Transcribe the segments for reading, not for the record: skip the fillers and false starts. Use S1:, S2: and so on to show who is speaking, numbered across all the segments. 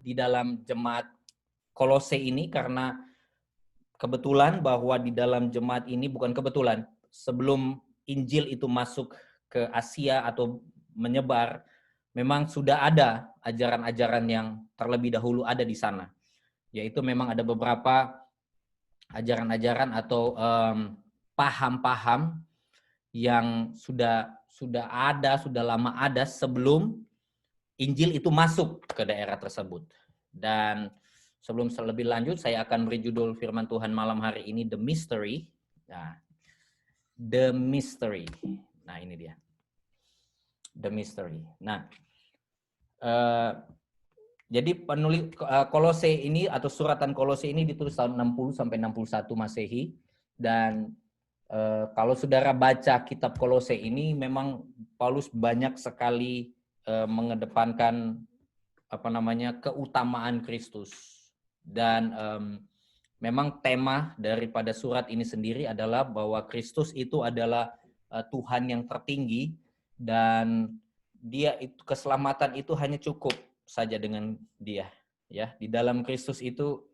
S1: di dalam jemaat Kolose ini, karena kebetulan bahwa di dalam jemaat ini, bukan kebetulan, sebelum Injil itu masuk ke Asia atau menyebar, memang sudah ada ajaran-ajaran yang terlebih dahulu ada di sana. Yaitu memang ada beberapa ajaran-ajaran atau paham-paham yang sudah lama ada sebelum Injil itu masuk ke daerah tersebut. Dan sebelum lebih lanjut, saya akan beri judul firman Tuhan malam hari ini, The Mystery. Nah, The Mystery. Nah, ini dia. The Mystery. Nah, jadi penulis Kolose ini atau suratan Kolose ini ditulis tahun 60 sampai 61 Masehi. Dan kalau saudara baca kitab Kolose ini, memang Paulus banyak sekali mengedepankan keutamaan Kristus. Dan memang tema daripada surat ini sendiri adalah bahwa Kristus itu adalah Tuhan yang tertinggi, dan dia itu, keselamatan itu hanya cukup saja dengan dia, ya. Di dalam Kristus itu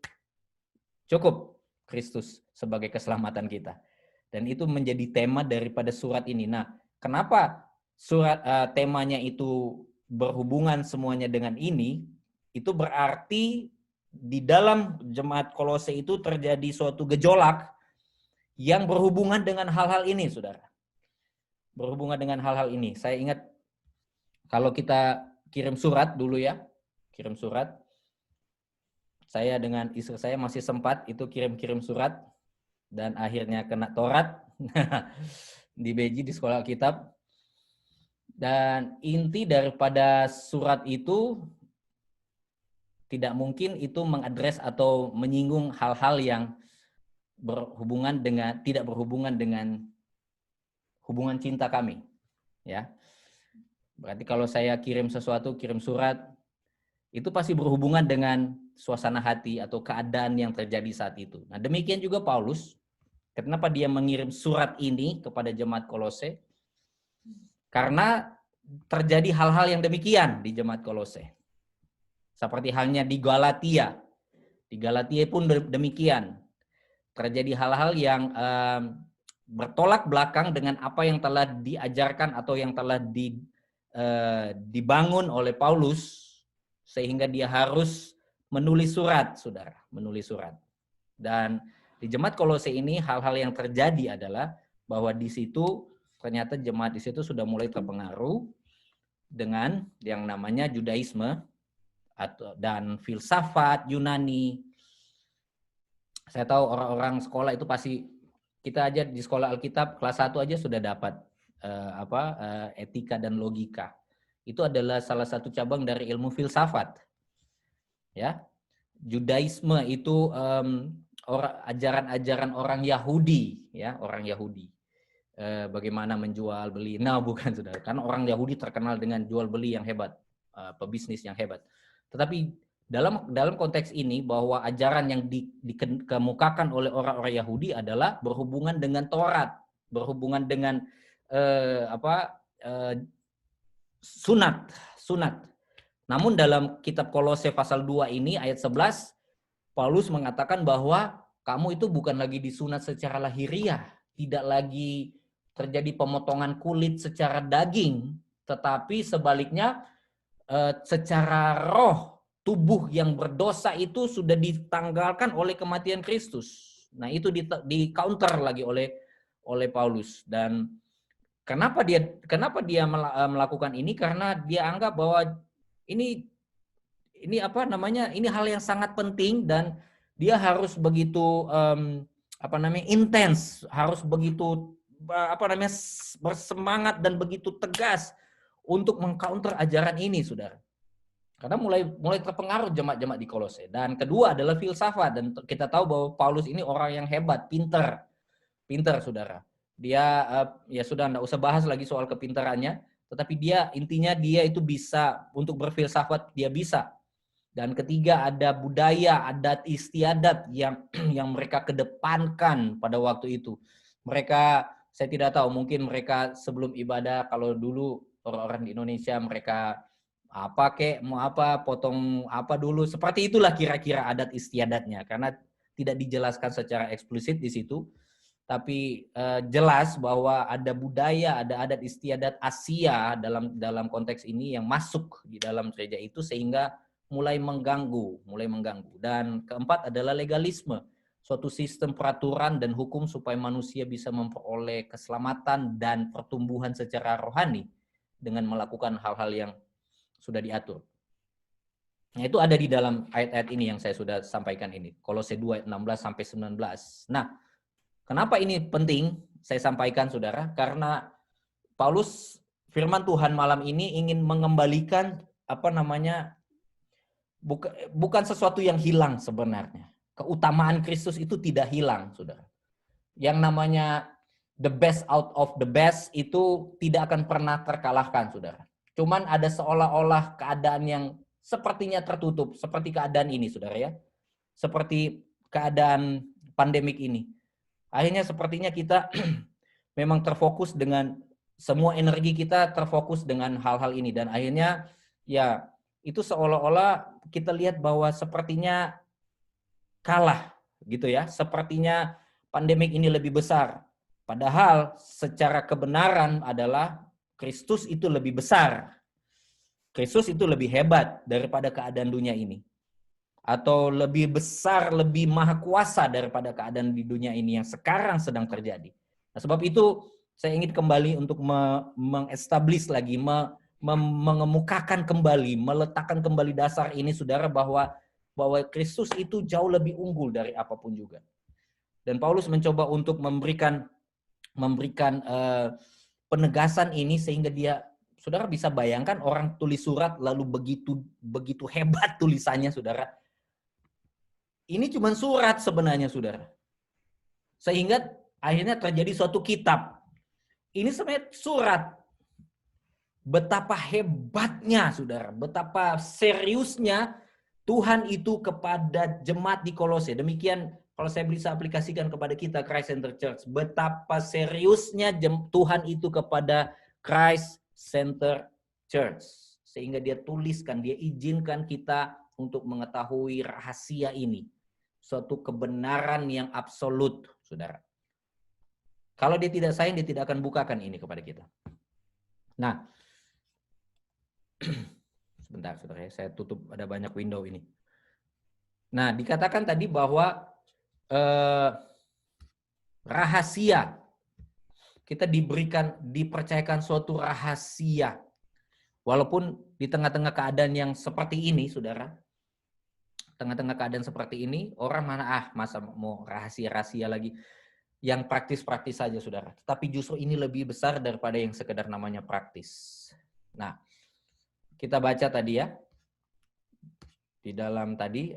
S1: cukup Kristus sebagai keselamatan kita. Dan itu menjadi tema daripada surat ini. Nah, kenapa surat temanya itu berhubungan semuanya dengan ini? Itu berarti di dalam jemaat Kolose itu terjadi suatu gejolak yang berhubungan dengan hal-hal ini, saudara. Berhubungan dengan hal-hal ini. Saya ingat kalau kita kirim surat dulu ya, kirim surat. Saya dengan istri saya masih sempat itu kirim-kirim surat. Dan akhirnya kena Torat di Beji, di sekolah Alkitab. Dan inti daripada surat itu tidak mungkin itu mengadres atau menyinggung hal-hal yang tidak berhubungan dengan hubungan cinta kami, ya. Berarti kalau saya kirim sesuatu, kirim surat, itu pasti berhubungan dengan suasana hati atau keadaan yang terjadi saat itu. Nah, demikian juga Paulus. Kenapa dia mengirim surat ini kepada jemaat Kolose? Karena terjadi hal-hal yang demikian di jemaat Kolose. Seperti halnya di Galatia. Di Galatia pun demikian. Terjadi hal-hal yang bertolak belakang dengan apa yang telah diajarkan atau yang telah dibangun oleh Paulus, sehingga dia harus menulis surat, saudara. Menulis surat. Dan di jemaat Kolose ini hal-hal yang terjadi adalah bahwa di situ ternyata jemaat di situ sudah mulai terpengaruh dengan yang namanya Judaisme dan filsafat Yunani. Saya tahu orang-orang sekolah itu pasti, kita aja di sekolah Alkitab kelas 1 aja sudah dapat etika dan logika. Itu adalah salah satu cabang dari ilmu filsafat. Ya. Judaisme itu ajaran-ajaran orang Yahudi, ya, orang Yahudi. Bagaimana menjual beli. Nah, bukan, saudara. Karena orang Yahudi terkenal dengan jual beli yang hebat, pebisnis yang hebat. Tetapi dalam konteks ini, bahwa ajaran yang dikemukakan oleh orang-orang Yahudi adalah berhubungan dengan Taurat, berhubungan dengan sunat. Namun dalam kitab Kolose pasal 2 ini ayat 11, Paulus mengatakan bahwa kamu itu bukan lagi disunat secara lahiriah, tidak lagi terjadi pemotongan kulit secara daging, tetapi sebaliknya secara roh, tubuh yang berdosa itu sudah ditanggalkan oleh kematian Kristus. Nah, itu di counter lagi oleh Paulus. Dan kenapa dia melakukan ini? Karena dia anggap bahwa ini hal yang sangat penting, dan dia harus begitu intens, harus begitu bersemangat dan begitu tegas untuk mengcounter ajaran ini, saudara. Karena mulai terpengaruh jemaat-jemaat di Kolose. Dan kedua adalah filsafat, dan kita tahu bahwa Paulus ini orang yang hebat, pintar, saudara. Dia ya sudah enggak usah bahas lagi soal kepintarannya, tetapi intinya dia itu bisa untuk berfilsafat, dia bisa. Dan ketiga ada budaya, adat istiadat yang mereka kedepankan pada waktu itu. Mereka, saya tidak tahu, mungkin mereka sebelum ibadah, kalau dulu orang-orang di Indonesia mereka apa kek, mau apa, potong apa dulu. Seperti itulah kira-kira adat istiadatnya. Karena tidak dijelaskan secara eksplisit di situ. Tapi jelas bahwa ada budaya, ada adat istiadat Asia dalam konteks ini yang masuk di dalam gereja itu sehingga mulai mengganggu. Dan keempat adalah legalisme, suatu sistem peraturan dan hukum supaya manusia bisa memperoleh keselamatan dan pertumbuhan secara rohani dengan melakukan hal-hal yang sudah diatur. Nah, itu ada di dalam ayat-ayat ini yang saya sudah sampaikan ini. Kolose 2 ayat 16 sampai 19. Nah, kenapa ini penting saya sampaikan saudara? Karena Paulus firman Tuhan malam ini ingin mengembalikan bukan sesuatu yang hilang sebenarnya. Keutamaan Kristus itu tidak hilang, saudara. Yang namanya the best out of the best itu tidak akan pernah terkalahkan, saudara. Cuman ada seolah-olah keadaan yang sepertinya tertutup, seperti keadaan ini, saudara ya. Seperti keadaan pandemik ini. Akhirnya sepertinya kita memang terfokus dengan semua energi kita terfokus dengan hal-hal ini. Dan akhirnya ya itu seolah-olah kita lihat bahwa sepertinya kalah gitu ya. Sepertinya pandemik ini lebih besar. Padahal secara kebenaran adalah Kristus itu lebih besar. Kristus itu lebih hebat daripada keadaan dunia ini. Atau lebih besar, lebih maha kuasa daripada keadaan di dunia ini yang sekarang sedang terjadi. Nah, sebab itu saya ingin kembali untuk mengestablish lagi, mengemukakan kembali, meletakkan kembali dasar ini saudara bahwa Kristus itu jauh lebih unggul dari apapun juga. Dan Paulus mencoba untuk memberikan penegasan ini sehingga saudara bisa bayangkan orang tulis surat lalu begitu hebat tulisannya saudara. Ini cuma surat sebenarnya saudara. Sehingga akhirnya terjadi suatu kitab. Ini sebenarnya surat. Betapa hebatnya saudara, betapa seriusnya Tuhan itu kepada jemaat di Kolose. Demikian kalau saya bisa aplikasikan kepada kita Christ Center Church. Betapa seriusnya Tuhan itu kepada Christ Center Church. Sehingga dia tuliskan, dia izinkan kita untuk mengetahui rahasia ini. Suatu kebenaran yang absolut, saudara. Kalau dia tidak sayang, dia tidak akan bukakan ini kepada kita. Nah, sebentar saudara, saya tutup, ada banyak window ini. Nah, dikatakan tadi bahwa rahasia, kita dipercayakan suatu rahasia. Walaupun di tengah-tengah keadaan yang seperti ini, saudara, tengah-tengah keadaan seperti ini, orang masa mau rahasia-rahasia lagi. Yang praktis-praktis saja, saudara. Tapi justru ini lebih besar daripada yang sekedar namanya praktis. Nah, kita baca tadi ya. Di dalam tadi,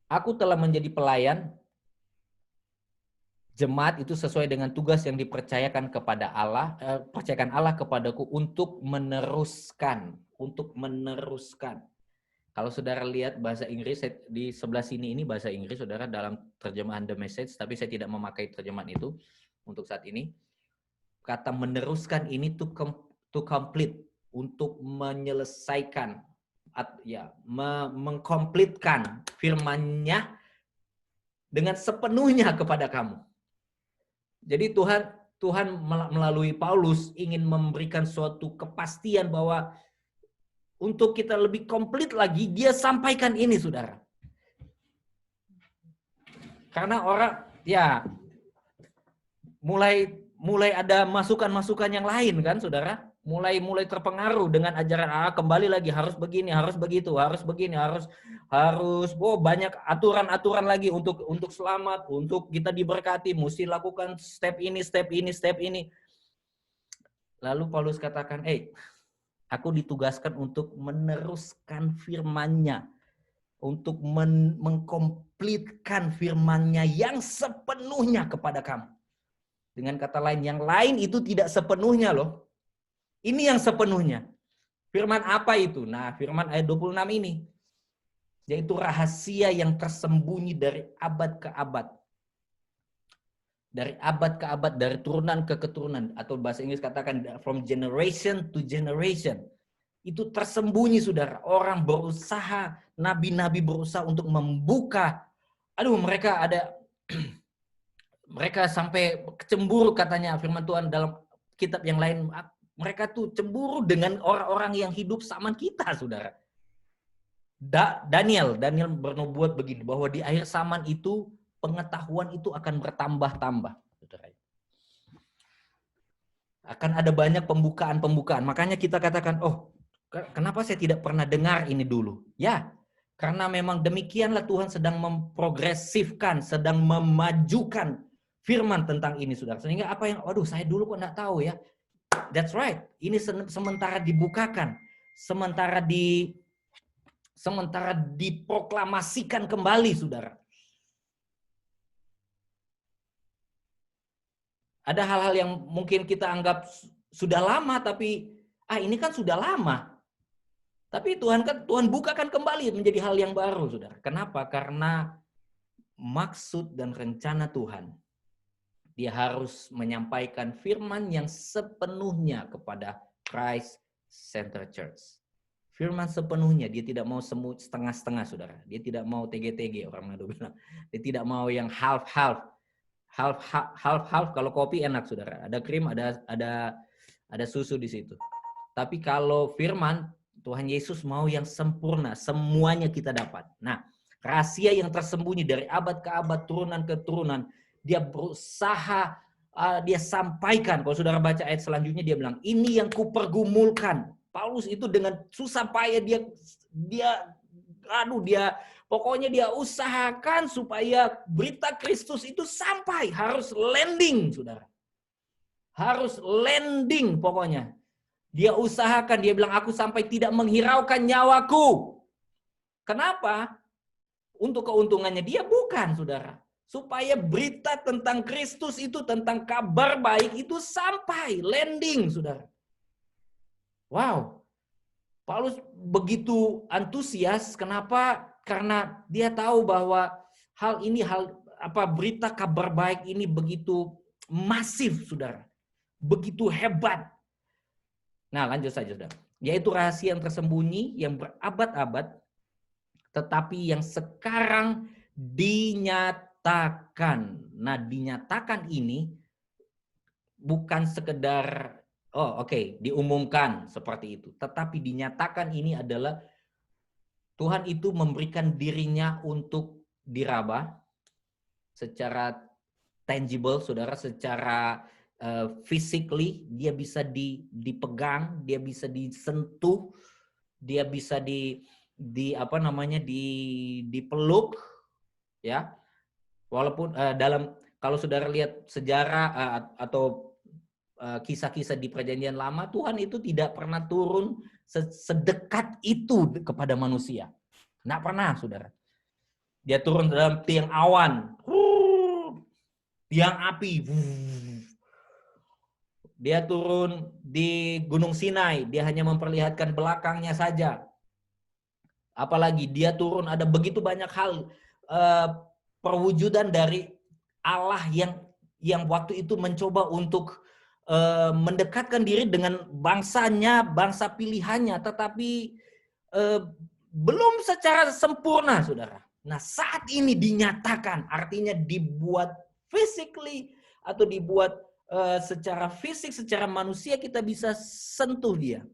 S1: aku telah menjadi pelayan jemaat itu sesuai dengan tugas yang dipercayakan kepada Allah, percayakan Allah kepadaku untuk meneruskan. Kalau saudara lihat bahasa Inggris di sebelah sini ini bahasa Inggris saudara dalam terjemahan The Message, tapi saya tidak memakai terjemahan itu untuk saat ini. Kata meneruskan ini to complete, untuk menyelesaikan, mengkomplitkan firman-Nya dengan sepenuhnya kepada kamu. Jadi Tuhan melalui Paulus ingin memberikan suatu kepastian bahwa untuk kita lebih komplit lagi, dia sampaikan ini, saudara. Karena orang, ya, mulai ada masukan-masukan yang lain kan, saudara. Mulai terpengaruh dengan ajaran kembali lagi harus begini, harus begitu, harus begini, harus banyak aturan-aturan lagi untuk selamat, untuk kita diberkati, mesti lakukan step ini. Lalu Paulus katakan, aku ditugaskan untuk meneruskan firman-Nya, untuk mengkomplitkan firman-Nya yang sepenuhnya kepada kamu. Dengan kata lain, yang lain itu tidak sepenuhnya loh. Ini yang sepenuhnya. Firman apa itu? Nah, firman ayat 26 ini. Yaitu rahasia yang tersembunyi dari abad ke abad. Dari abad ke abad, dari turunan ke keturunan, atau bahasa Inggris katakan from generation to generation. Itu tersembunyi, saudara. Orang berusaha, nabi-nabi berusaha untuk membuka. Mereka ada, mereka sampai cemburu, katanya firman Tuhan dalam kitab yang lain. Mereka tuh cemburu dengan orang-orang yang hidup zaman kita, saudara. Daniel bernubuat begini, bahwa di akhir zaman itu pengetahuan itu akan bertambah-tambah. Akan ada banyak pembukaan-pembukaan. Makanya kita katakan, oh, kenapa saya tidak pernah dengar ini dulu? Ya, karena memang demikianlah Tuhan sedang memprogresifkan, sedang memajukan firman tentang ini, saudara. Sehingga apa yang, saya dulu kok nggak tahu ya. That's right. Ini sementara dibukakan, sementara diproklamasikan kembali, saudara. Ada hal-hal yang mungkin kita anggap sudah lama, tapi ini kan sudah lama. Tapi Tuhan bukakan kembali menjadi hal yang baru, saudara. Kenapa? Karena maksud dan rencana Tuhan, dia harus menyampaikan firman yang sepenuhnya kepada Christ Center Church. Firman sepenuhnya, dia tidak mau setengah-setengah, saudara. Dia tidak mau TG-TG, orang Manado bilang. Dia tidak mau yang half-half. Half-half, kalau kopi enak, saudara. Ada krim, ada susu di situ. Tapi kalau firman, Tuhan Yesus mau yang sempurna, semuanya kita dapat. Nah, rahasia yang tersembunyi dari abad ke abad, turunan ke turunan, dia berusaha, dia sampaikan. Kalau saudara baca ayat selanjutnya, dia bilang, ini yang kupergumulkan. Paulus itu dengan susah payah pokoknya dia usahakan supaya berita Kristus itu sampai, harus landing, saudara. Harus landing pokoknya. Dia usahakan, dia bilang, aku sampai tidak menghiraukan nyawaku. Kenapa? Untuk keuntungannya dia bukan, saudara. Supaya berita tentang Kristus itu, tentang kabar baik itu sampai, landing, saudara. Wow. Paulus begitu antusias, kenapa? Karena dia tahu bahwa berita kabar baik ini begitu masif, saudara. Begitu hebat. Nah, lanjut saja, saudara. Yaitu rahasia yang tersembunyi, yang berabad-abad, tetapi yang sekarang dinyatakan. Nah, dinyatakan ini bukan sekedar, diumumkan seperti itu. Tetapi dinyatakan ini adalah Tuhan itu memberikan dirinya untuk diraba secara tangible, saudara, secara physically, dia bisa dipegang, dia bisa disentuh, dia bisa dipeluk, ya. Walaupun kalau saudara lihat sejarah atau kisah-kisah di Perjanjian Lama, Tuhan itu tidak pernah turun sedekat itu kepada manusia. Nggak pernah, saudara. Dia turun dalam tiang awan, tiang api. Dia turun di Gunung Sinai, dia hanya memperlihatkan belakangnya saja. Apalagi dia turun, ada begitu banyak hal perwujudan dari Allah yang waktu itu mencoba untuk mendekatkan diri dengan bangsanya, bangsa pilihannya, tetapi belum secara sempurna, saudara. Nah, saat ini dinyatakan, artinya dibuat physically atau dibuat secara fisik, secara manusia, kita bisa sentuh dia.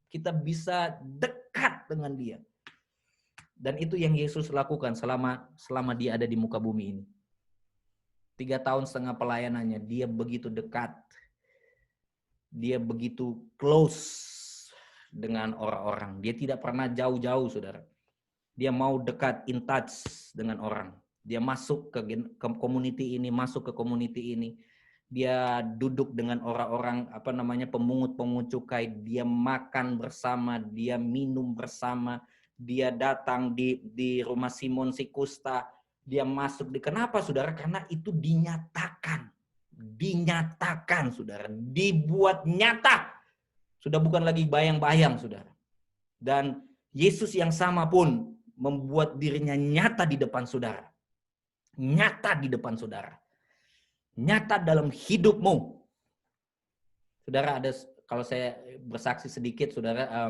S1: Kita bisa dekat dengan dia. Dan itu yang Yesus lakukan selama dia ada di muka bumi ini. 3,5 tahun pelayanannya, dia begitu dekat. Dia begitu close dengan orang-orang. Dia tidak pernah jauh-jauh, saudara. Dia mau dekat, in touch dengan orang. Dia masuk ke community ini, masuk ke community ini. Dia duduk dengan orang-orang pemungut-pemungut cukai. Dia makan bersama, dia minum bersama. Dia datang di rumah Simon si Kusta. Dia masuk kenapa, saudara? Karena itu dinyatakan. Dinyatakan, saudara. Dibuat nyata. Sudah bukan lagi bayang-bayang, saudara. Dan Yesus yang sama pun membuat dirinya nyata di depan saudara. Nyata di depan saudara. nyata dalam hidupmu. Saudara, ada, kalau saya bersaksi sedikit, saudara,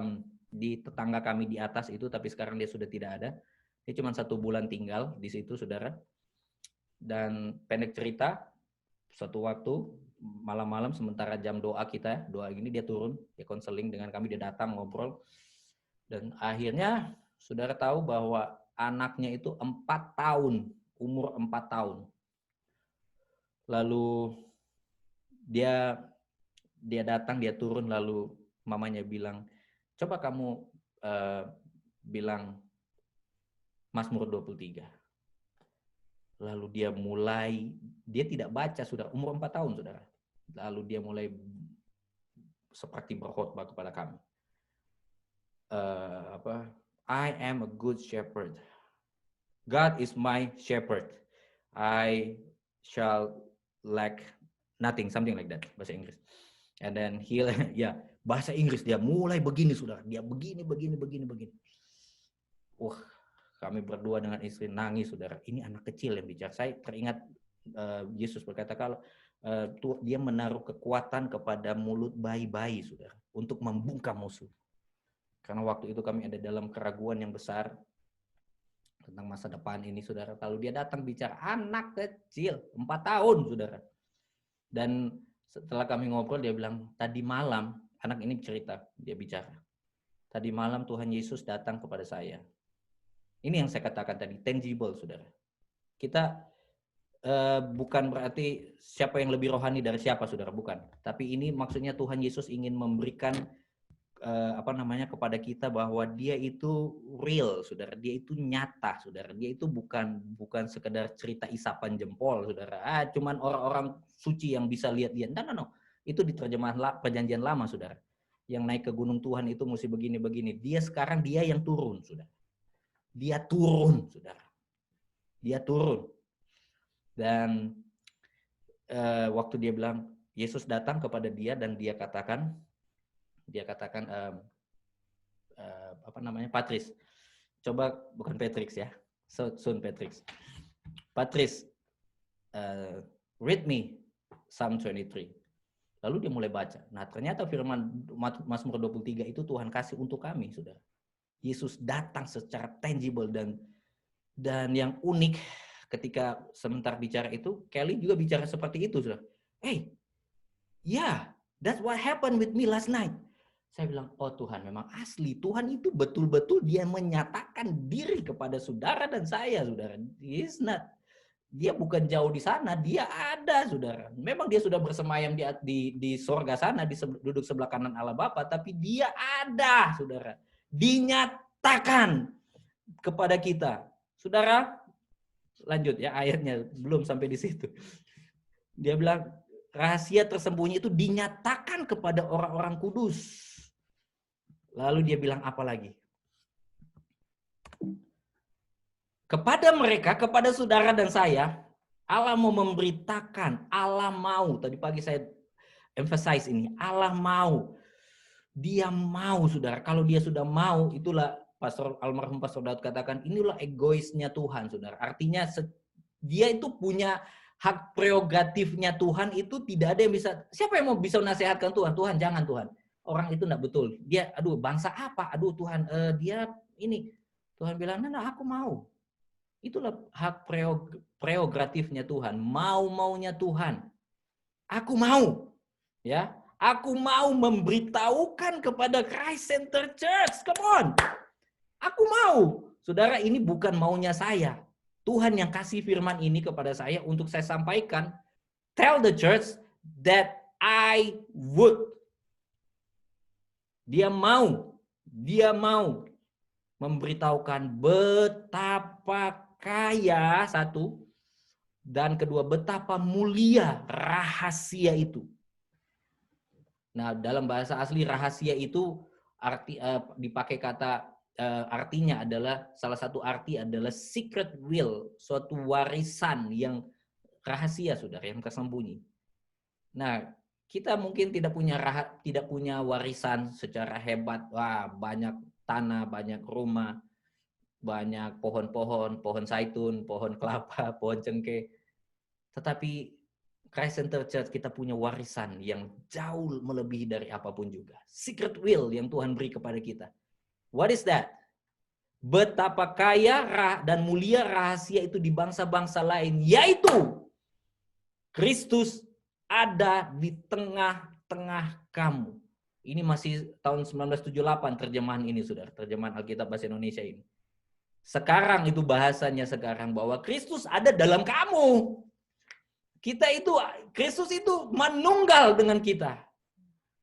S1: di tetangga kami di atas itu, tapi sekarang dia sudah tidak ada. Dia cuma 1 bulan tinggal di situ, saudara. Dan pendek cerita, suatu waktu malam-malam sementara jam doa kita, doa gini, dia turun, dia konseling dengan kami, dia datang ngobrol. Dan akhirnya saudara tahu bahwa anaknya itu 4 tahun, umur 4 tahun. Lalu dia datang, dia turun, lalu mamanya bilang, coba kamu bilang Mazmur 23. Lalu dia tidak baca, sudah umur 4 tahun, saudara. Lalu dia mulai seperti berkhotbah kepada kami. I am a good shepherd. God is my shepherd. I shall lack nothing, something like that, bahasa Inggris. And then bahasa Inggris dia mulai begini, saudara. Dia begini. Wah, kami berdua dengan istri nangis, saudara. Ini anak kecil yang bicara. Saya teringat Yesus berkata kalau dia menaruh kekuatan kepada mulut bayi-bayi, saudara, untuk membungkam musuh. Karena waktu itu kami ada dalam keraguan yang besar tentang masa depan ini, saudara. Lalu dia datang bicara, anak kecil 4 tahun, saudara. Dan setelah kami ngobrol, dia bilang, tadi malam, anak ini cerita, dia bicara, tadi malam Tuhan Yesus datang kepada saya. Ini yang saya katakan tadi, tangible, saudara. Kita bukan berarti siapa yang lebih rohani dari siapa, saudara, bukan. Tapi ini maksudnya Tuhan Yesus ingin memberikan kepada kita bahwa dia itu real, saudara. Dia itu nyata, saudara. Dia itu bukan sekedar cerita isapan jempol, saudara. Cuman orang-orang suci yang bisa lihat dia. No. Itu di terjemahan perjanjian lama, saudara. Yang naik ke gunung Tuhan itu mesti begini-begini. Dia sekarang dia yang turun, saudara. Dia turun, saudara. Dia turun. Dan waktu dia bilang Yesus datang kepada dia dan dia katakan Patris, coba, bukan Patrick ya, Son Patrick, Patris, read me Psalm 23. Lalu dia mulai baca. Nah, ternyata firman Mazmur 23 itu Tuhan kasih untuk kami, saudara. Yesus datang secara tangible dan yang unik ketika sebentar bicara itu, Kelly juga bicara seperti itu, saudara. Hey, that's what happened with me last night. Saya bilang, oh Tuhan memang asli. Tuhan itu betul-betul dia menyatakan diri kepada saudara dan saya, saudara. Dia bukan jauh di sana, dia ada, saudara. Memang dia sudah bersemayam di sorga sana, duduk sebelah kanan Allah Bapa, tapi dia ada, saudara. Dinyatakan kepada kita. Saudara, lanjut ya ayatnya, belum sampai di situ. Dia bilang, rahasia tersembunyi itu dinyatakan kepada orang-orang kudus. Lalu dia bilang apa lagi? Kepada mereka, kepada saudara dan saya, Allah mau memberitakan, Allah mau, tadi pagi saya emphasize ini, Allah mau. Dia mau, saudara. Kalau dia sudah mau, itulah almarhum Pastor Daud katakan, inilah egoisnya Tuhan, saudara. Artinya dia itu punya hak prerogatifnya Tuhan, itu tidak ada yang bisa, siapa yang mau bisa menasihatkan Tuhan? Tuhan, jangan Tuhan. Orang itu enggak betul. Dia, bangsa apa? Tuhan, dia ini. Tuhan bilang, nah, aku mau. Itulah hak prerogatifnya Tuhan. Mau-maunya Tuhan. Aku mau. Ya, aku mau memberitahukan kepada Christ Center Church. Come on. Aku mau. Saudara, ini bukan maunya saya. Tuhan yang kasih firman ini kepada saya untuk saya sampaikan. Tell the church that I would. Dia mau memberitahukan betapa kaya, satu, dan kedua betapa mulia rahasia itu. Nah, dalam bahasa asli rahasia itu dipakai kata artinya adalah, salah satu arti adalah secret will, suatu warisan yang rahasia, saudara, yang tersembunyi. Nah, kita mungkin tidak punya warisan secara hebat. Wah, banyak tanah, banyak rumah, banyak pohon-pohon, pohon zaitun, pohon kelapa, pohon cengkeh. Tetapi Christ Center Church kita punya warisan yang jauh melebihi dari apapun juga. Secret will yang Tuhan beri kepada kita. What is that? Betapa kaya dan mulia rahasia itu di bangsa-bangsa lain, yaitu Kristus ada di tengah-tengah kamu. Ini masih tahun 1978 terjemahan ini, saudara. Terjemahan Alkitab Bahasa Indonesia ini. Sekarang itu bahasanya sekarang bahwa Kristus ada dalam kamu. Kristus itu menunggal dengan kita.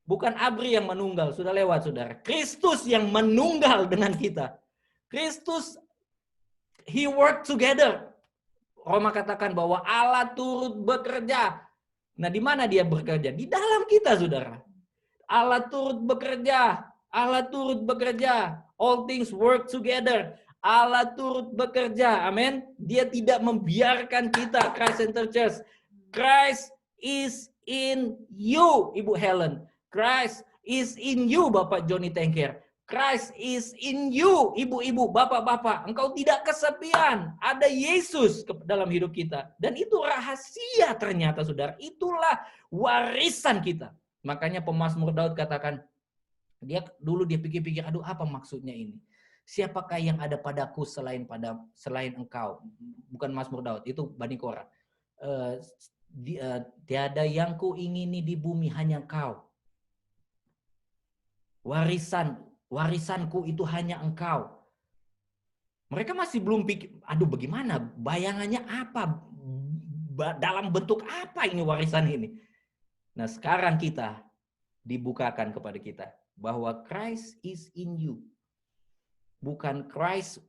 S1: Bukan Abri yang menunggal, sudah lewat saudara. Kristus yang menunggal dengan kita. Kristus, He work together. Roma katakan bahwa Allah turut bekerja. Nah, di mana dia bekerja? Di dalam kita, saudara. Allah turut bekerja. Allah turut bekerja. All things work together. Allah turut bekerja. Amin. Dia tidak membiarkan kita, Christ Center Church. Christ is in you, Ibu Helen. Christ is in you, Bapak Johnny Tengker. Christ is in you, ibu-ibu, bapak-bapak. Engkau tidak kesepian. Ada Yesus dalam hidup kita. Dan itu rahasia ternyata, saudara. Itulah warisan kita. Makanya pemazmur Daud katakan, dia pikir-pikir, aduh apa maksudnya ini? Siapakah yang ada padaku selain engkau? Bukan Mazmur Daud, itu Bani Korah. Tiada yang ku ingini di bumi hanya engkau. Warisanku itu hanya engkau. Mereka masih belum pikir, aduh bagaimana, bayangannya apa, dalam bentuk apa ini warisan ini. Nah sekarang kita dibukakan kepada kita bahwa Christ is in you. Bukan Christ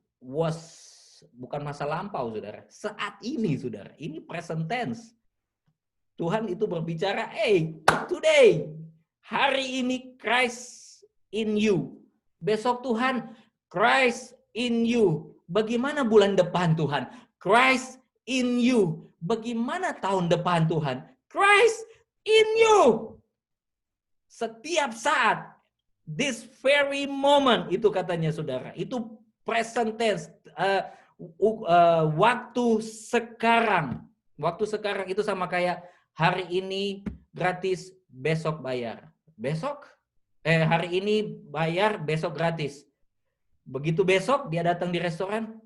S1: bukan masa lampau, saudara. Saat ini, saudara, ini present tense. Tuhan itu berbicara, today, hari ini Christ in you. Besok Tuhan, Christ in you. Bagaimana bulan depan Tuhan? Christ in you. Bagaimana tahun depan Tuhan? Christ in you. Setiap saat, this very moment, itu katanya saudara, itu present tense, waktu sekarang. Waktu sekarang itu sama kayak hari ini gratis, besok bayar. Hari ini bayar, besok gratis. Begitu besok dia datang di restoran,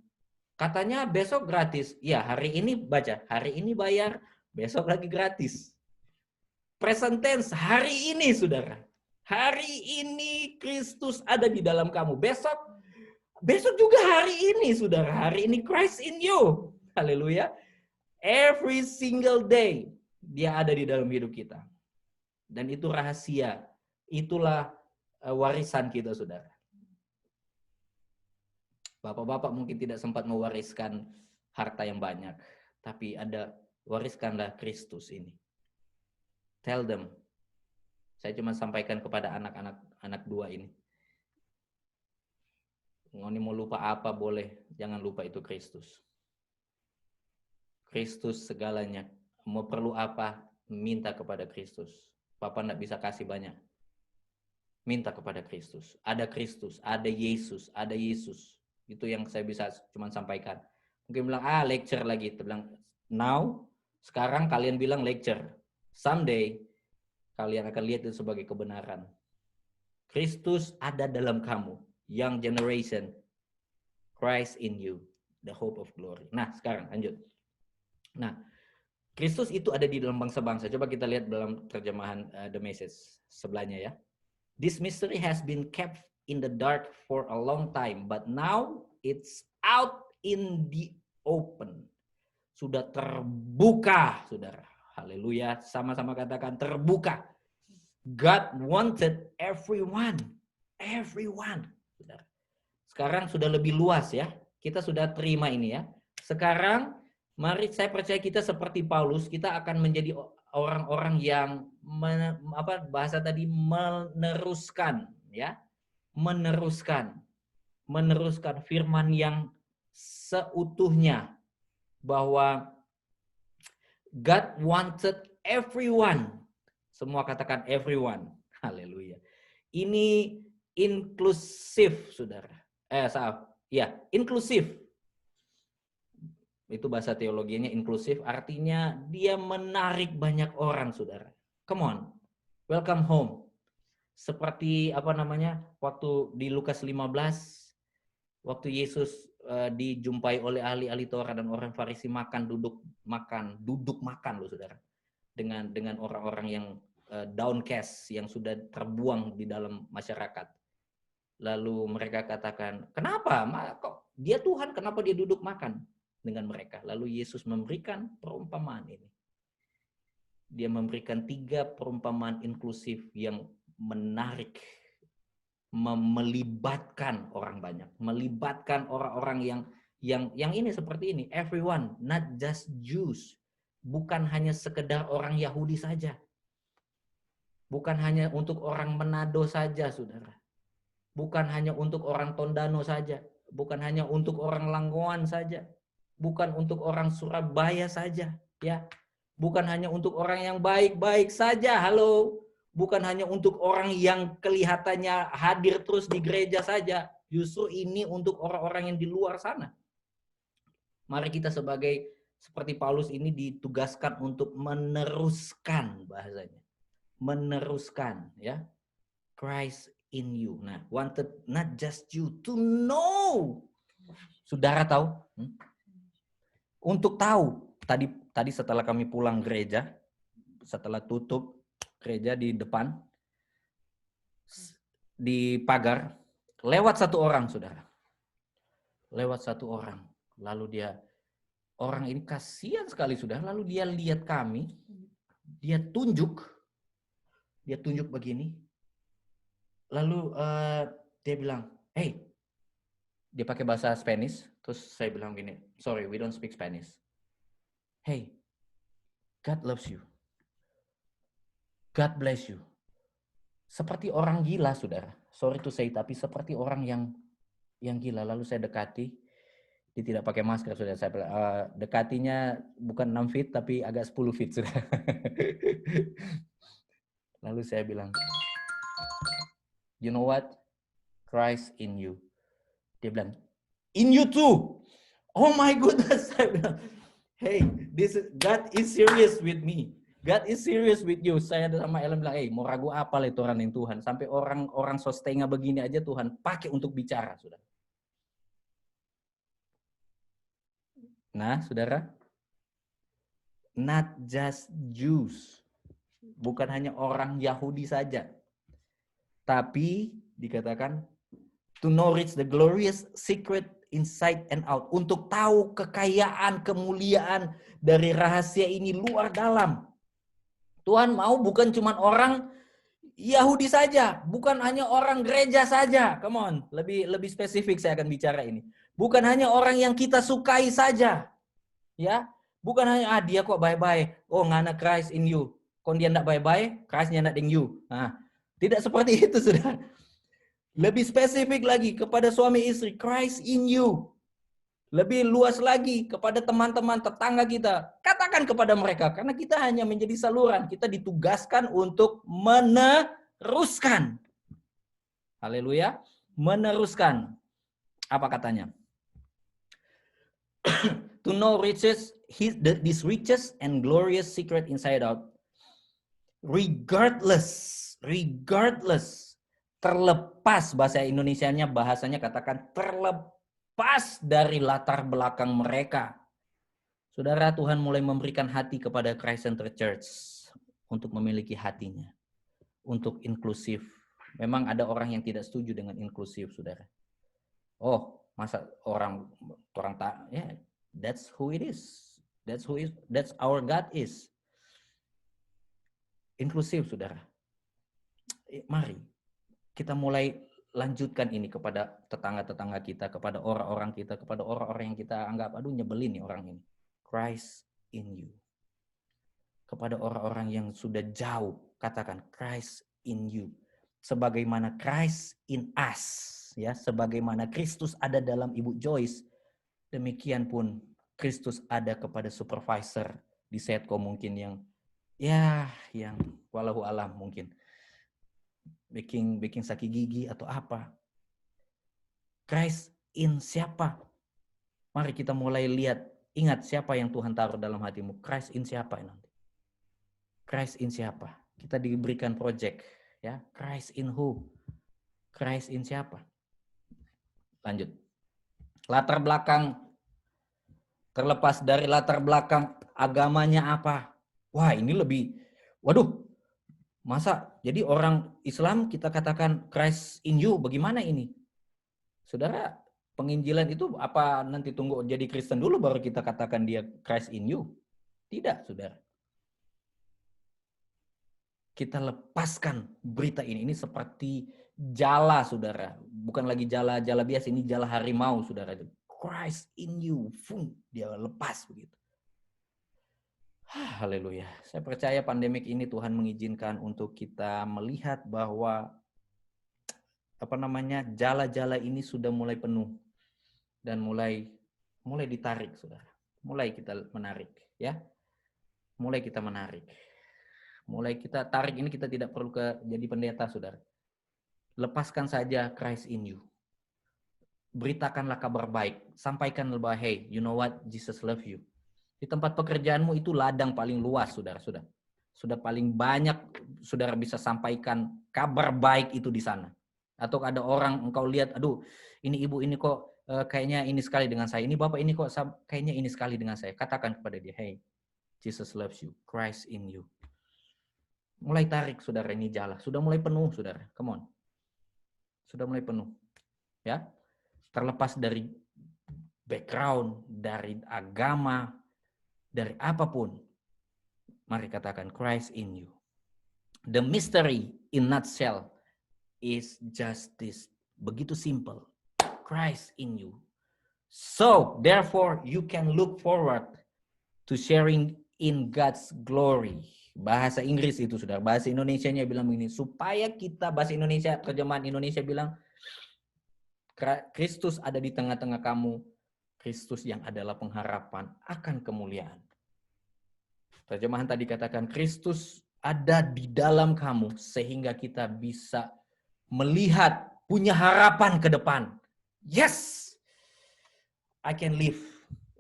S1: katanya besok gratis. Ya, hari ini bayar, besok lagi gratis. Present tense, hari ini, saudara. Hari ini Kristus ada di dalam kamu. Besok juga hari ini, saudara. Hari ini Christ in you. Haleluya. Every single day dia ada di dalam hidup kita. Dan itu rahasia. Itulah warisan kita, saudara. Bapak-bapak mungkin tidak sempat mewariskan harta yang banyak. Tapi wariskanlah Kristus ini. Tell them. Saya cuma sampaikan kepada anak-anak dua ini. Ngoni mau lupa apa boleh. Jangan lupa itu Kristus. Kristus segalanya. Mau perlu apa, minta kepada Kristus. Papa tidak bisa kasih banyak. Minta kepada Kristus. Ada Kristus, ada Yesus, ada Yesus. Itu yang saya bisa cuma sampaikan. Mungkin bilang, lecture lagi. Kita bilang, now, sekarang kalian bilang lecture. Someday, kalian akan lihat itu sebagai kebenaran. Kristus ada dalam kamu. Young generation. Christ in you. The hope of glory. Nah, sekarang lanjut. Nah, Kristus itu ada di dalam bangsa-bangsa. Coba kita lihat dalam terjemahan The Message sebelahnya ya. This mystery has been kept in the dark for a long time, but now it's out in the open. Sudah terbuka, saudara. Haleluya. Sama-sama katakan terbuka. God wanted everyone. Everyone. Saudara. Sekarang sudah lebih luas ya. Kita sudah terima ini ya. Sekarang mari saya percaya kita seperti Paulus, kita akan menjadi orang-orang yang bahasa tadi meneruskan ya. Meneruskan firman yang seutuhnya bahwa God wanted everyone. Semua katakan everyone. Haleluya. Ini inklusif, saudara. Inklusif. Itu bahasa teologinya inklusif, artinya dia menarik banyak orang, saudara. Come on, welcome home. Seperti waktu di Lukas 15, waktu Yesus dijumpai oleh ahli-ahli Taurat dan orang Farisi duduk makan loh, saudara, dengan orang-orang yang downcast, yang sudah terbuang di dalam masyarakat. Lalu mereka katakan, kenapa? Kok dia Tuhan, kenapa dia duduk makan dengan mereka? Lalu Yesus memberikan perumpamaan ini. Dia memberikan 3 perumpamaan inklusif yang menarik, melibatkan orang banyak, melibatkan orang-orang yang ini seperti ini, everyone, not just Jews, bukan hanya sekedar orang Yahudi saja, bukan hanya untuk orang Manado saja, saudara, bukan hanya untuk orang Tondano saja, bukan hanya untuk orang Langgoan saja, bukan untuk orang Surabaya saja, ya, bukan hanya untuk orang yang baik-baik saja, halo. Bukan hanya untuk orang yang kelihatannya hadir terus di gereja saja. Justru ini untuk orang-orang yang di luar sana. Mari kita seperti Paulus ini ditugaskan untuk meneruskan bahasanya. Meneruskan, ya. Christ in you. Nah, wanted not just you to know. Saudara tahu? Untuk tahu. Tadi setelah kami pulang gereja, setelah tutup gereja di depan, di pagar, lewat satu orang, saudara. Lewat satu orang. Lalu orang ini kasihan sekali, saudara. Lalu dia lihat kami, dia tunjuk begini. Lalu dia bilang, hey, dia pakai bahasa Spanish. Terus saya bilang gini, sorry, we don't speak Spanish. Hey, God loves you. God bless you. Seperti orang gila, saudara. Sorry to say, tapi seperti orang yang gila. Lalu saya dekati, dia tidak pakai masker, saudara. Saya dekatinya bukan 6 feet, tapi agak 10 feet, saudara. Lalu saya bilang, you know what? Christ in you. Dia bilang, in you too. Oh my goodness. Saya bilang, hey, God is serious with me. God is serious with you. Saya sama Ellen bilang, mau ragu apa lah itu orang yang Tuhan. Sampai orang sostenga begini aja Tuhan pakai untuk bicara, saudara. Nah, saudara, not just Jews. Bukan hanya orang Yahudi saja. Tapi dikatakan, to know rich the glorious secret inside and out. Untuk tahu kekayaan, kemuliaan dari rahasia ini luar dalam. Tuhan mau bukan cuma orang Yahudi saja, bukan hanya orang gereja saja. Come on, lebih spesifik saya akan bicara ini. Bukan hanya orang yang kita sukai saja. Ya, bukan hanya dia kok baik-baik. Oh, ngana Christ in you. Kok dia enggak baik-baik, Christ-nya enggak in you. Nah, tidak seperti itu, Saudara. Lebih spesifik lagi kepada suami istri, Christ in you. Lebih luas lagi kepada teman-teman tetangga kita. Katakan kepada mereka, karena kita hanya menjadi saluran. Kita ditugaskan untuk meneruskan. Haleluya. Meneruskan. Apa katanya? To know riches, this riches and glorious secret inside out. Regardless. Terlepas, bahasa Indonesianya, bahasanya katakan terlepas dari latar belakang mereka. Saudara, Tuhan mulai memberikan hati kepada Christ Center Church untuk memiliki hatinya, untuk inklusif. Memang ada orang yang tidak setuju dengan inklusif, saudara. Oh, masa orang tak, ya, that's who it is. That's our God is. Inklusif, saudara. Mari kita mulai lanjutkan ini kepada tetangga-tetangga kita, kepada orang-orang kita, kepada orang-orang yang kita anggap, aduh nyebelin nih orang ini. Christ in you. Kepada orang-orang yang sudah jauh, katakan Christ in you. Sebagaimana Christ in us, ya, sebagaimana Kristus ada dalam Ibu Joyce, demikian pun Kristus ada kepada supervisor di Setco mungkin yang walau alam mungkin. Baking sakit gigi atau apa. Christ in siapa? Mari kita mulai lihat Ingat siapa yang Tuhan taruh dalam hatimu. Christ in siapa nanti? Christ in siapa? Kita diberikan project, ya. Christ in who? Christ in siapa? Lanjut. Latar belakang, terlepas dari latar belakang agamanya apa? Wah, ini lebih, waduh, masa jadi orang Islam kita katakan Christ in you, bagaimana ini? Saudara, penginjilan itu apa nanti tunggu jadi Kristen dulu baru kita katakan dia Christ in you? Tidak, saudara. Kita lepaskan berita ini. Ini seperti jala, saudara. Bukan lagi jala biasa, ini jala harimau, saudara. Christ in you. Dia lepas begitu. Haleluya. Saya percaya pandemik ini Tuhan mengizinkan untuk kita melihat bahwa jala-jala ini sudah mulai penuh dan mulai ditarik, saudara. Mulai kita menarik, ya. Mulai kita menarik. Mulai kita tarik ini, kita tidak perlu jadi pendeta, saudara. Lepaskan saja Christ in you. Beritakanlah kabar baik. Sampaikan bahwa, hey, you know what? Jesus love you. Di tempat pekerjaanmu itu ladang paling luas, saudara. Sudah paling banyak saudara bisa sampaikan kabar baik itu di sana. Atau ada orang engkau lihat, aduh, ini ibu ini kok kayaknya ini sekali dengan saya. Ini bapak ini kok kayaknya ini sekali dengan saya. Katakan kepada dia, hey, Jesus loves you. Christ in you. Mulai tarik, saudara, ini jala. Sudah mulai penuh, saudara. Come on. Sudah mulai penuh. Ya. Terlepas dari background, dari agama, dari apapun. Mari katakan Christ in you. The mystery in nutshell is just this. Begitu simple. Christ in you. So, therefore, you can look forward to sharing in God's glory. Bahasa Inggris itu, saudara. Bahasa Indonesianya bilang begini, supaya kita, bahasa Indonesia, terjemahan Indonesia bilang, Kristus ada di tengah-tengah kamu, Kristus yang adalah pengharapan akan kemuliaan. Terjemahan tadi katakan, Kristus ada di dalam kamu, sehingga kita bisa melihat, punya harapan ke depan. Yes, I can live.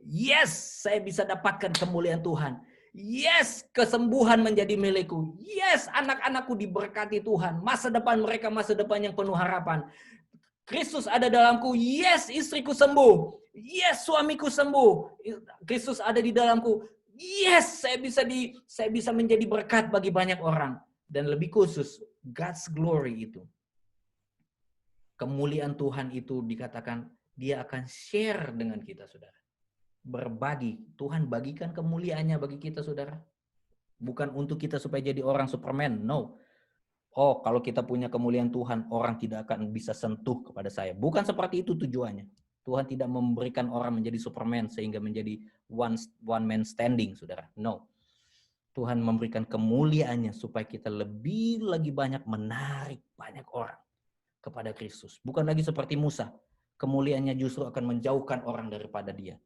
S1: Yes, saya bisa dapatkan kemuliaan Tuhan. Yes, kesembuhan menjadi milikku. Yes, anak-anakku diberkati Tuhan. Masa depan mereka masa depan yang penuh harapan. Kristus ada dalamku. Yes, istriku sembuh. Yes, suamiku sembuh. Kristus ada di dalamku. Yes, saya bisa menjadi berkat bagi banyak orang. Dan lebih khusus, God's glory itu. Kemuliaan Tuhan itu dikatakan dia akan share dengan kita, saudara. Berbagi. Tuhan bagikan kemuliaannya bagi kita, saudara. Bukan untuk kita supaya jadi orang Superman. No. Oh, kalau kita punya kemuliaan Tuhan, orang tidak akan bisa sentuh kepada saya. Bukan seperti itu tujuannya. Tuhan tidak memberikan orang menjadi Superman sehingga menjadi one man standing, saudara. No. Tuhan memberikan kemuliaannya supaya kita lebih lagi banyak menarik banyak orang kepada Kristus. Bukan lagi seperti Musa. Kemuliaannya justru akan menjauhkan orang daripada dia.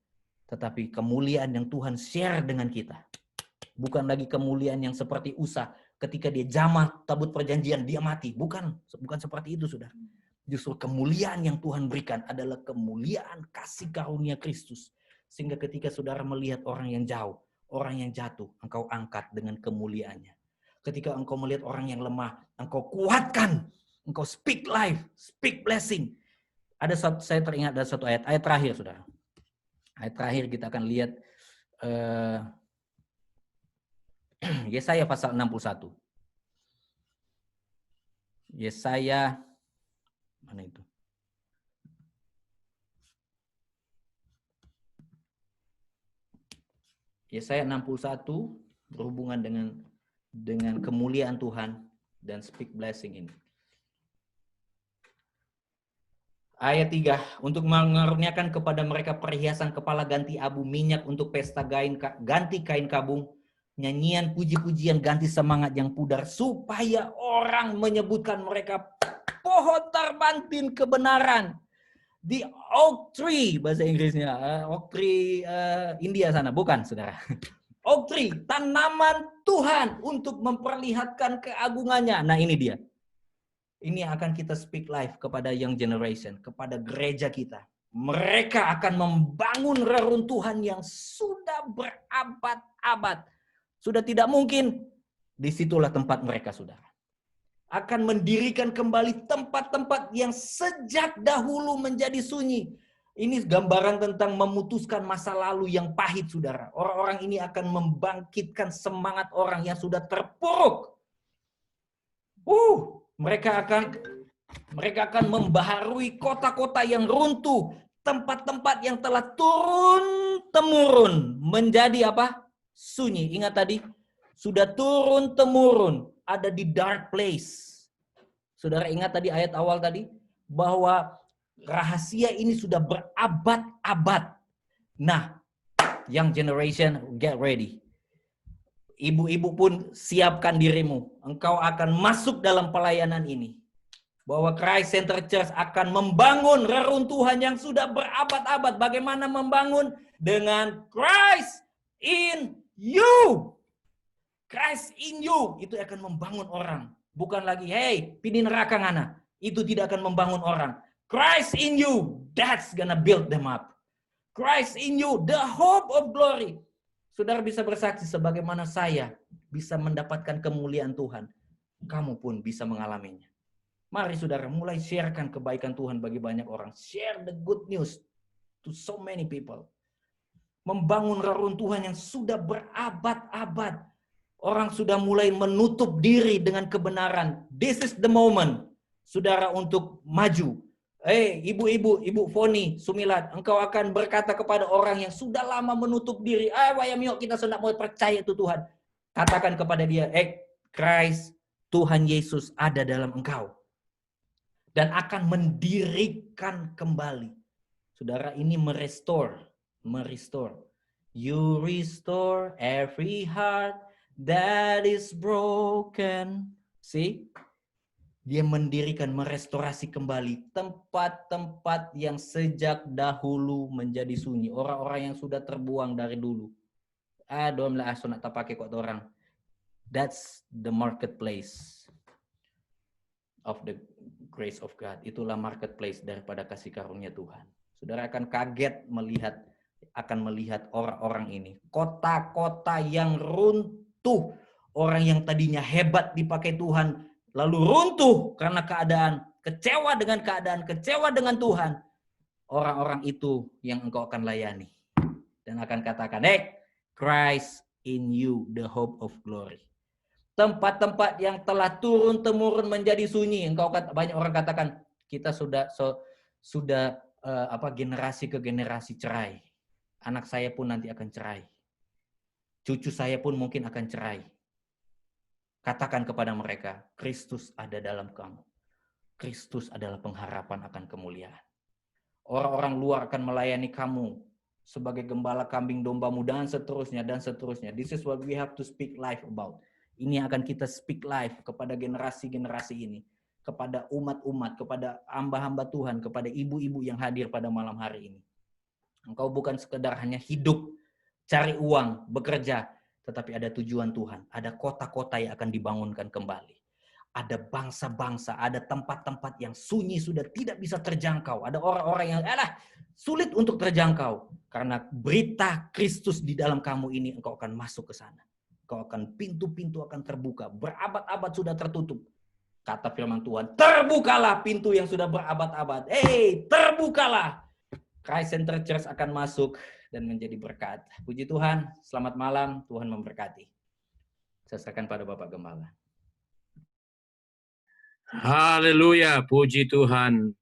S1: Tetapi kemuliaan yang Tuhan share dengan kita. Bukan lagi kemuliaan yang seperti Usa. Ketika dia jamah tabut perjanjian, dia mati. Bukan seperti itu, saudara. Justru kemuliaan yang Tuhan berikan adalah kemuliaan kasih karunia Kristus. Sehingga ketika saudara melihat orang yang jauh, orang yang jatuh, engkau angkat dengan kemuliaannya. Ketika engkau melihat orang yang lemah, engkau kuatkan. Engkau speak life, speak blessing. Saya teringat ada satu ayat terakhir, saudara. Ayat terakhir kita akan lihat Yesaya pasal 61. Yesaya, mana itu? Yesaya 61 berhubungan dengan kemuliaan Tuhan dan speak blessing ini. Ayat 3, untuk mengaruniakan kepada mereka perhiasan kepala ganti abu, minyak untuk pesta ganti kain kabung, nyanyian puji-pujian ganti semangat yang pudar, supaya orang menyebutkan mereka pohon terbantin kebenaran. The oak tree, bahasa Inggrisnya, oak tree India sana, bukan, saudara. Oak tree, tanaman Tuhan untuk memperlihatkan keagungannya. Nah, ini dia. Ini yang akan kita speak live kepada young generation, kepada gereja kita. Mereka akan membangun reruntuhan yang sudah berabad-abad. Sudah tidak mungkin, disitulah tempat mereka, saudara. Akan mendirikan kembali tempat-tempat yang sejak dahulu menjadi sunyi. Ini gambaran tentang memutuskan masa lalu yang pahit, saudara. Orang-orang ini akan membangkitkan semangat orang yang sudah terpuruk. Mereka akan membaharui kota-kota yang runtuh, tempat-tempat yang telah turun-temurun menjadi apa? Sunyi. Ingat tadi, sudah turun-temurun, ada di dark place. Saudara ingat tadi ayat awal tadi, bahwa rahasia ini sudah berabad-abad. Nah, young generation, get ready. Ibu-ibu pun siapkan dirimu. Engkau akan masuk dalam pelayanan ini. Bahwa Christ Center Church akan membangun reruntuhan yang sudah berabad-abad. Bagaimana membangun? Dengan Christ in you. Christ in you. Itu akan membangun orang. Bukan lagi, hey, pidi neraka ngana. Itu tidak akan membangun orang. Christ in you. That's gonna build them up. Christ in you. The hope of glory. Saudara bisa bersaksi sebagaimana saya bisa mendapatkan kemuliaan Tuhan. Kamu pun bisa mengalaminya. Mari saudara mulai sharekan kebaikan Tuhan bagi banyak orang. Share the good news to so many people. Membangun reruntuhan yang sudah berabad-abad. Orang sudah mulai menutup diri dengan kebenaran. This is the moment, saudara, untuk maju. Ibu-ibu, Ibu Foni, Sumilat, engkau akan berkata kepada orang yang sudah lama menutup diri, wayam yuk kita sudah mau percaya itu Tuhan. Katakan kepada dia, Christ, Tuhan Yesus ada dalam engkau. Dan akan mendirikan kembali. Saudara, ini merestore. You restore every heart that is broken. See? Dia mendirikan, merestorasi kembali tempat-tempat yang sejak dahulu menjadi sunyi. Orang-orang yang sudah terbuang dari dulu. Domlah aso nak tapake kok orang. That's the marketplace of the grace of God. Itulah marketplace daripada kasih karunia Tuhan. Saudara akan kaget akan melihat orang-orang ini. Kota-kota yang runtuh. Orang yang tadinya hebat dipakai Tuhan, lalu runtuh karena keadaan, kecewa dengan Tuhan. Orang-orang itu yang engkau akan layani. Dan akan katakan, Christ in you, the hope of glory. Tempat-tempat yang telah turun-temurun menjadi sunyi. Banyak orang katakan, kita sudah generasi ke generasi cerai. Anak saya pun nanti akan cerai. Cucu saya pun mungkin akan cerai. Katakan kepada mereka, Kristus ada dalam kamu. Kristus adalah pengharapan akan kemuliaan. Orang-orang luar akan melayani kamu sebagai gembala kambing dombamu dan seterusnya. This is what we have to speak life about. Ini akan kita speak life kepada generasi-generasi ini. Kepada umat-umat, kepada hamba-hamba Tuhan, kepada ibu-ibu yang hadir pada malam hari ini. Engkau bukan sekedar hanya hidup, cari uang, bekerja. Tetapi ada tujuan Tuhan. Ada kota-kota yang akan dibangunkan kembali. Ada bangsa-bangsa, ada tempat-tempat yang sunyi sudah tidak bisa terjangkau. Ada orang-orang yang sulit untuk terjangkau. Karena berita Kristus di dalam kamu ini, engkau akan masuk ke sana. Engkau akan pintu-pintu akan terbuka. Berabad-abad sudah tertutup. Kata firman Tuhan, terbukalah pintu yang sudah berabad-abad. Terbukalah. Christ Center Church akan masuk dan menjadi berkat. Puji Tuhan, selamat malam, Tuhan memberkati. Saya serahkan pada Bapak Gembala.
S2: Haleluya, puji Tuhan.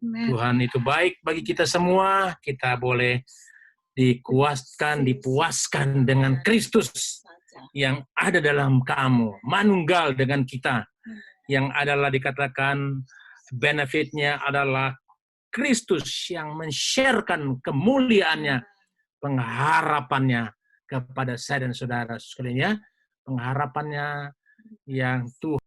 S2: Tuhan itu baik bagi kita semua. Kita boleh dipuaskan dengan Kristus yang ada dalam kamu, manunggal dengan kita, yang adalah dikatakan benefitnya adalah Kristus yang men-sharekan kemuliaannya, pengharapannya kepada saya dan saudara sekalian, pengharapannya yang Tuhan